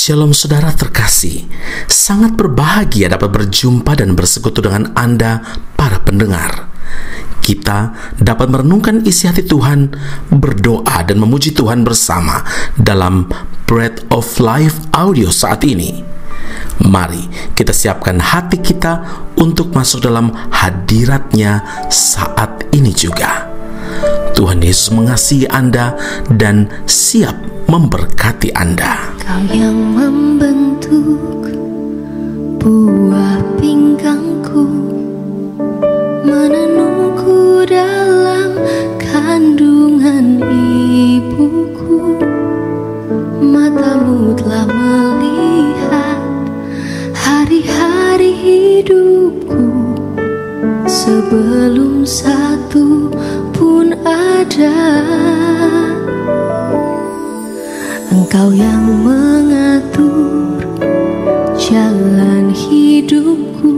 Shalom saudara terkasih, sangat berbahagia dapat berjumpa dan bersekutu dengan Anda para pendengar. Kita dapat merenungkan isi hati Tuhan, berdoa dan memuji Tuhan bersama dalam Bread of Life audio saat ini. Mari kita siapkan hati kita untuk masuk dalam hadirat-Nya saat ini juga. Tuhan Yesus mengasihi Anda dan siap memberkati Anda. Kau yang membentuk buah pinggangku, menenungku dalam kandungan ibuku. Matamu telah melihat hari-hari hidupku, sebelum satu pun ada. Engkau yang mengatur jalan hidupku,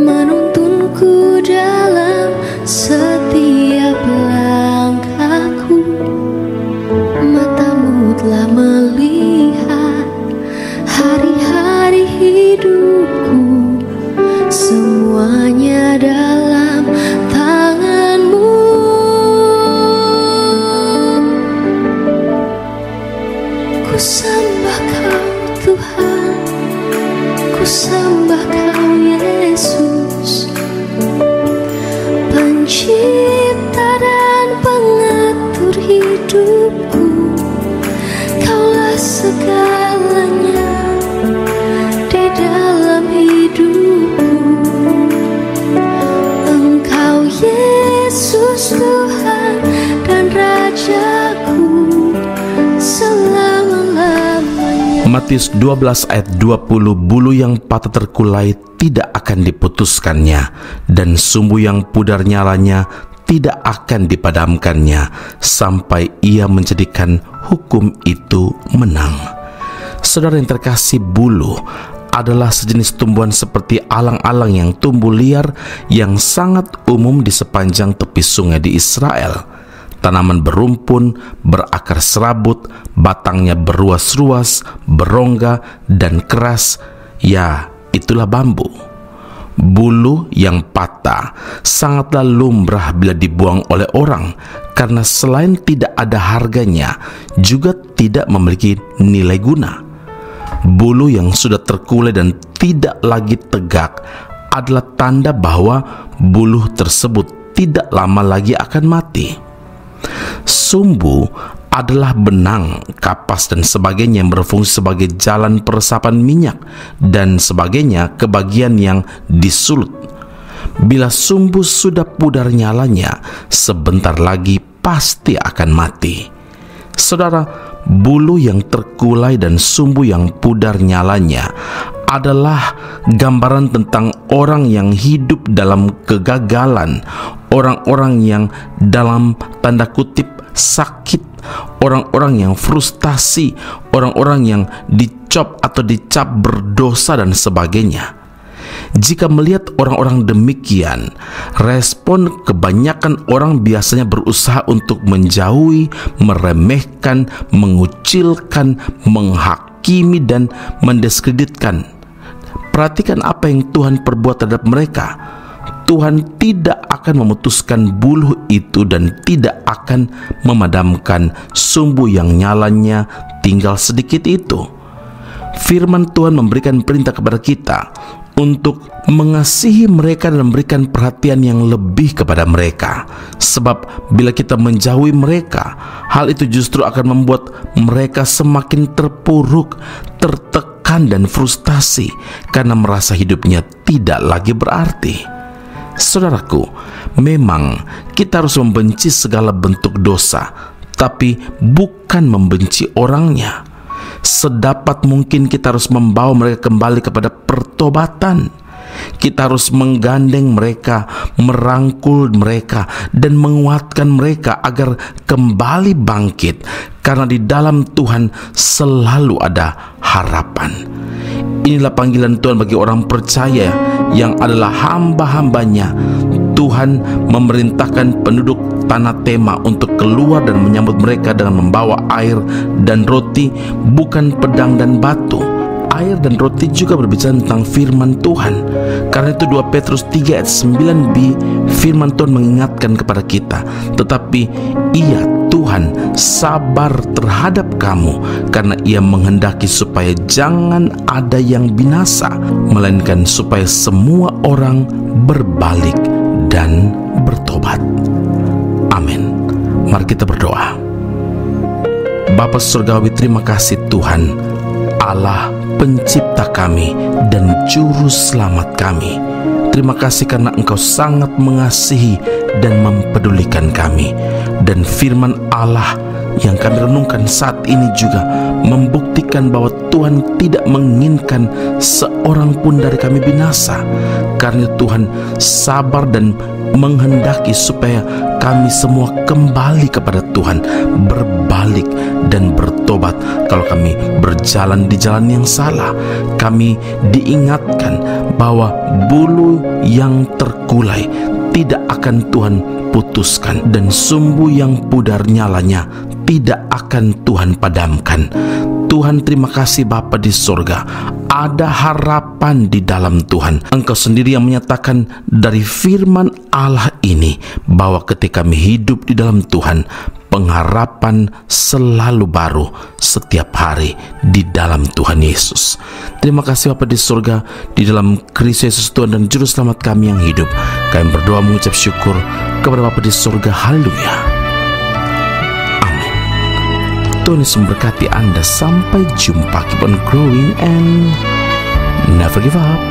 menuntunku dalam setiap langkahku. Matamu telah melihat hari-hari hidupku, semuanya dalam tangan-Mu. Ku sembah Kau Tuhan, ku sembah Kau Yesus, pencipta dan pengatur hidupku. Kaulah segalanya di dalam hidupku. Engkau Yesus Tuhan dan Rajaku selama-lamanya. Matius 12 ayat 20, bulu yang patah terkulai tidak akan diputuskannya, dan sumbu yang pudar nyalanya tidak akan dipadamkannya, sampai ia menjadikan hukum itu menang. Saudara yang terkasih, bulu adalah sejenis tumbuhan seperti alang-alang yang tumbuh liar yang sangat umum di sepanjang tepi sungai di Israel. Tanaman berumpun, berakar serabut, batangnya beruas-ruas, berongga, dan keras. Ya, itulah bambu. Bulu yang patah sangatlah lumrah bila dibuang oleh orang, karena selain tidak ada harganya, juga tidak memiliki nilai guna. Bulu yang sudah terkulai dan tidak lagi tegak adalah tanda bahwa bulu tersebut tidak lama lagi akan mati. Sumbu adalah benang, kapas, dan sebagainya yang berfungsi sebagai jalan peresapan minyak dan sebagainya ke bagian yang disulut. Bila sumbu sudah pudar nyalanya, sebentar lagi pasti akan mati. Saudara, bulu yang terkulai dan sumbu yang pudar nyalanya adalah gambaran tentang orang yang hidup dalam kegagalan, orang-orang yang dalam tanda kutip sakit, orang-orang yang frustasi, orang-orang yang dicap berdosa dan sebagainya. Jika melihat orang-orang demikian, respon kebanyakan orang biasanya berusaha untuk menjauhi, meremehkan, mengucilkan, menghakimi, dan mendiskreditkan. Perhatikan apa yang Tuhan perbuat terhadap mereka. Tuhan tidak akan memutuskan bulu itu dan tidak akan memadamkan sumbu yang nyalanya tinggal sedikit itu. Firman Tuhan memberikan perintah kepada kita untuk mengasihi mereka dan memberikan perhatian yang lebih kepada mereka. Sebab bila kita menjauhi mereka, hal itu justru akan membuat mereka semakin terpuruk, tertekan, dan frustasi karena merasa hidupnya tidak lagi berarti. Saudaraku, memang kita harus membenci segala bentuk dosa, tapi bukan membenci orangnya. Sedapat mungkin kita harus membawa mereka kembali kepada pertobatan. Kita harus menggandeng mereka, merangkul mereka, dan menguatkan mereka agar kembali bangkit, karena di dalam Tuhan selalu ada harapan. Inilah panggilan Tuhan bagi orang percaya yang adalah hamba-hambanya. Tuhan memerintahkan penduduk tanah tema untuk keluar dan menyambut mereka dengan membawa air dan roti, bukan pedang dan batu. Air dan roti juga berbicara tentang firman Tuhan. Karena itu 2 Petrus 3 ayat 9b, firman Tuhan mengingatkan kepada kita, tetapi Ia, Tuhan, sabar terhadap kamu, karena Ia menghendaki supaya jangan ada yang binasa, melainkan supaya semua orang berbalik dan bertobat. Amin. Mari kita berdoa. Bapa Surgawi, terima kasih Tuhan, Allah pencipta kami dan juru selamat kami. Terima kasih karena Engkau sangat mengasihi dan mempedulikan kami. Dan firman Allah yang kami renungkan saat ini juga membuktikan bahwa Tuhan tidak menginginkan seorang pun dari kami binasa. Karena Tuhan sabar dan menghendaki supaya kami semua kembali kepada Tuhan, berbalik dan bertobat. Kalau kami berjalan di jalan yang salah, kami diingatkan bahwa bulu yang terkulai tidak akan Tuhan putuskan, dan sumbu yang pudar nyalanya tidak akan Tuhan padamkan. Tuhan, terima kasih Bapa di surga, ada harapan di dalam Tuhan. Engkau sendiri yang menyatakan dari firman Allah ini bahwa ketika kami hidup di dalam Tuhan, pengharapan selalu baru setiap hari di dalam Tuhan Yesus. Terima kasih Bapa di surga, di dalam Kristus Yesus Tuhan dan Juru Selamat kami yang hidup, kami berdoa mengucap syukur kepada Bapa di surga. Haleluya. Amin. Tuhan Yesus memberkati Anda. Sampai jumpa. Keep on growing and never give up.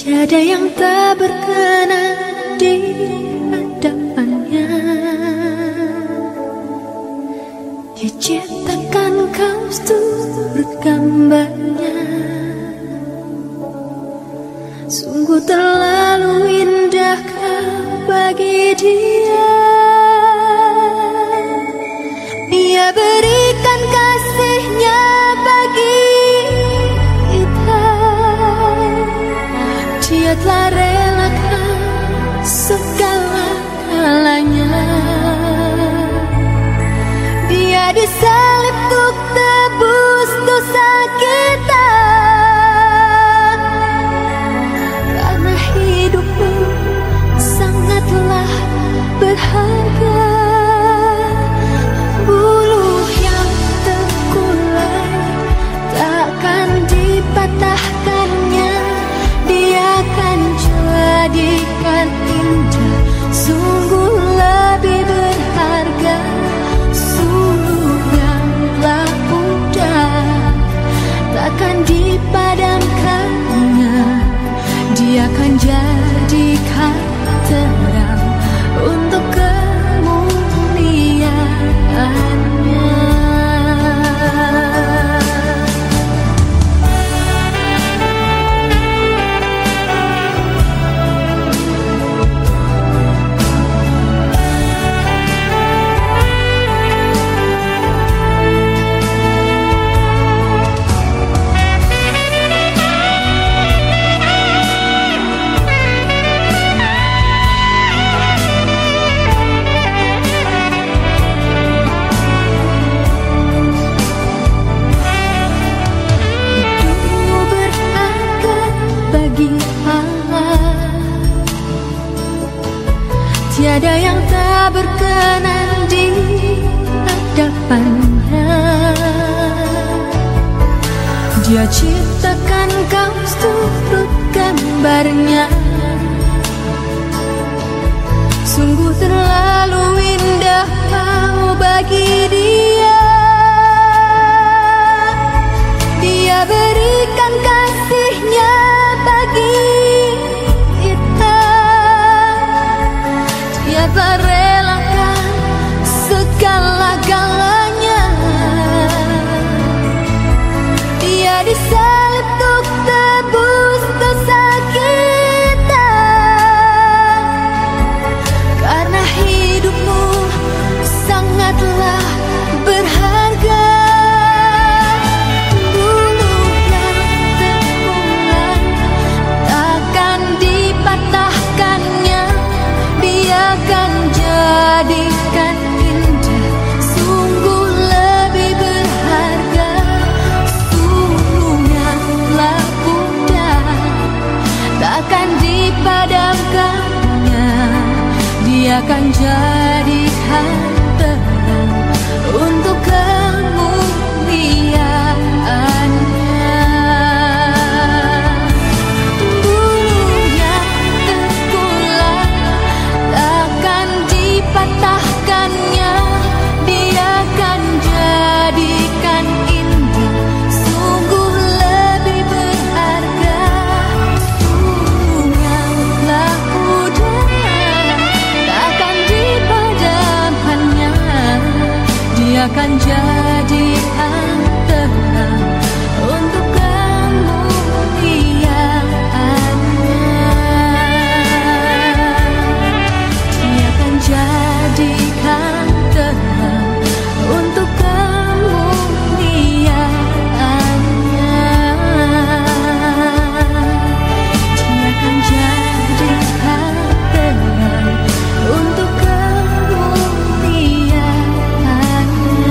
Tiada yang tak berkenan di hadapannya. Dia ciptakan kau seturut gambarnya. Sungguh terlalu indah kau bagi Dia. Dia berikan kasih-Nya bagi kita. Dia telah relakan segala-galanya. Dia disalib untuk tebus dosa kita. Karena hidupmu sangatlah berharga. Bulu yang terkulai takkan dipatahkannya. Dia akan jadikan indah, sungguh lebih berharga. Sungguh yang telah pudar takkan dipadamkannya. Dia akan jadikan terang untuk kemuliaan-Nya. Tiada yang tak berkenan di hadapannya. Dia ciptakan kau seturut gambarnya. Sungguh terlalu indah kau bagi Dia. Dia berikan kasih-Nya bagi kita. Dia telah relakan segala-galanya. Dia disalib untuk tebus dosa kita. Karena hidupmu sangatlah berharga. Bulu dipadamkannya, Dia akan jadikan terang untuk kemuliaan-Nya. Bulu yang terkulai takkan dipatahkannya, Dia akan jadikan indah, sungguh lebih berharga. Yang telah pudar takkan dipadamkannya, Dia akan jadikan terang untuk kemuliaan-Nya. Dia akan jadikan terang untuk kemuliaan-Nya. Dia akan jadikan terang untuk kemuliaan-Nya.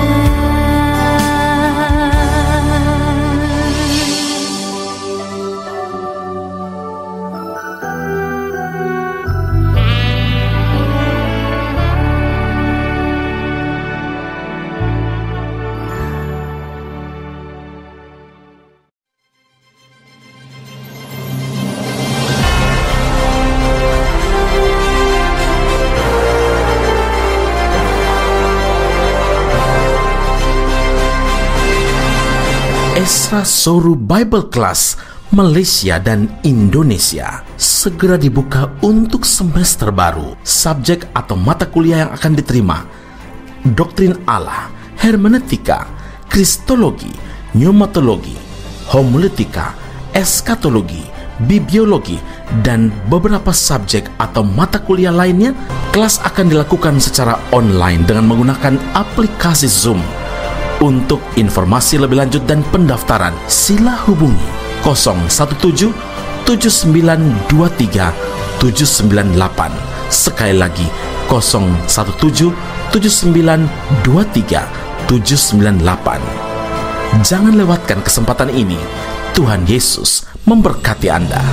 Esra Soru Bible Class Malaysia dan Indonesia segera dibuka untuk semester baru. Subjek atau mata kuliah yang akan diterima: Doktrin Allah, Hermeneutika, Kristologi, Pneumatologi, Homiletika, Eskatologi, Bibliologi, dan beberapa subjek atau mata kuliah lainnya. Kelas akan dilakukan secara online dengan menggunakan aplikasi Zoom. Untuk informasi lebih lanjut dan pendaftaran, sila hubungi 017 7923 798. Sekali lagi 017 7923 798. Jangan lewatkan kesempatan ini. Tuhan Yesus memberkati Anda.